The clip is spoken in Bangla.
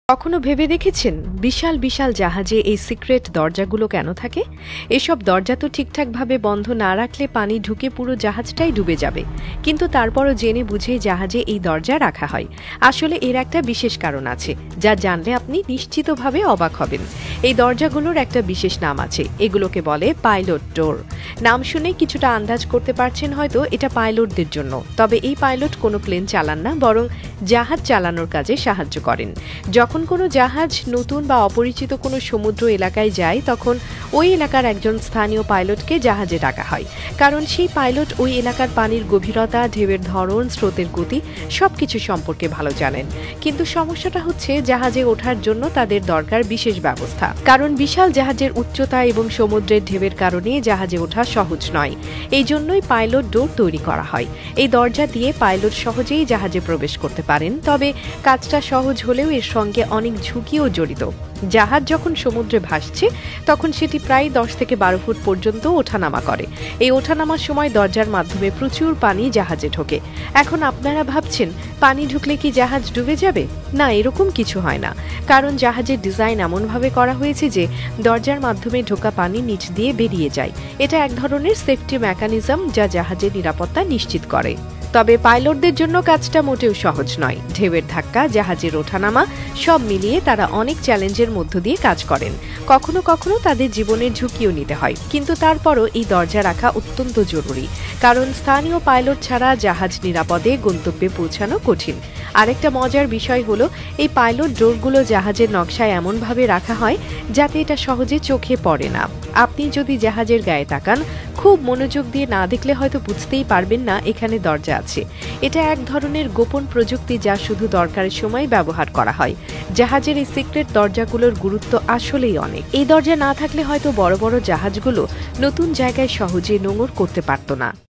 কখনো ভেবে দেখেছেন বিশাল বিশাল জাহাজে এই সিক্রেট দরজাগুলো কেন থাকে? এসব দরজা তো ঠিকঠাকভাবে বন্ধ না রাখলে পানি ঢুকে পুরো জাহাজটাই ডুবে যাবে, কিন্তু তারপরও জেনে বুঝে জাহাজে এই দরজা রাখা হয়। আসলে এর একটা বিশেষ কারণ আছে, যা জানলে আপনি নিশ্চিতভাবে অবাক হবেন। এই দরজাগুলোর একটা বিশেষ নাম আছে, এগুলোকে বলে পাইলট ডোর। নাম শুনে কিছুটা আন্দাজ করতে পারছেন হয়তো এটা পাইলটদের জন্য, তবে এই পাইলট কোনো প্লেন চালান না, বরং জাহাজ চালানোর কাজে সাহায্য করেন। যখন কোনো জাহাজ নতুন বা অপরিচিত কোনো সমুদ্র এলাকায় যায়, তখন ওই এলাকার একজন স্থানীয় পাইলটকে জাহাজে ডাকা হয়, কারণ সেই পাইলট ওই এলাকার পানির গভীরতা, ঢেউয়ের ধরন, স্রোতের গতি সবকিছু সম্পর্কে ভালো জানেন। কিন্তু সমস্যাটা হচ্ছে জাহাজে ওঠার জন্য তাদের দরকার বিশেষ ব্যবস্থা, কারণ বিশাল জাহাজের উচ্চতা এবং সমুদ্রের ঢেউয়ের কারণে জাহাজে ওঠা সহজ নয়। এই জন্যই পাইলট ডোর তৈরি করা হয়। এই দরজা দিয়ে পাইলট সহজেই জাহাজে প্রবেশ করতে পারেন, তবে কাজটা সহজ হলেও এর সঙ্গে অনেক ঝুঁকিও জড়িত। জাহাজ যখন সমুদ্রে ভাসছে, তখন সেটি প্রায় 10 থেকে 12 ফুট পর্যন্ত ওঠানামা করে। এই ওঠানামার সময় দরজার মাধ্যমে প্রচুর পানি জাহাজে ঢোকে। এখন আপনারা ভাবছেন, পানি ঢুকলে কি জাহাজ ডুবে যাবে? না, এরকম কিছু হয় না, কারণ জাহাজের ডিজাইন এমনভাবে করা হয়েছে যে দরজার মাধ্যমে ঢোকা পানি নিচ দিয়ে বেরিয়ে যায়। এটা এক ধরনের সেফটি মেকানিজম, যা জাহাজের নিরাপত্তা নিশ্চিত করে। তবে পাইলটদের জন্য কাজটা মোটেও সহজ নয়। ঢেউয়ের ধাক্কা, জাহাজের ওঠানামা সব মিলিয়ে তারা অনেক চ্যালেঞ্জের মধ্য দিয়ে কাজ করেন। কখনো কখনো তাদের জীবনের ঝুঁকিও নিতে হয়, কিন্তু তারপরও এই দরজা রাখা অত্যন্ত জরুরি, কারণ স্থানীয় পাইলট ছাড়া জাহাজ নিরাপদে গন্তব্যে পৌঁছানো কঠিন। আরেকটা মজার বিষয় হলো, এই পাইলট ডোরগুলো জাহাজের নকশায় এমনভাবে রাখা হয় যাতে এটা সহজে চোখে পড়ে না। আপনি যদি জাহাজের গায়ে তাকান, খুব মনোযোগ দিয়ে না দেখলে হয়তো বুঝতেই পারবেন না এখানে দরজা আছে। এটা এক ধরনের গোপন প্রযুক্তি, যা শুধু দরকারের সময় ব্যবহার করা হয়। জাহাজের এই সিক্রেট দরজাগুলোর গুরুত্ব আসলেই অনেক। এই দরজা না থাকলে হয়তো বড় বড় জাহাজগুলো নতুন জায়গায় সহজে নোঙর করতে পারত না।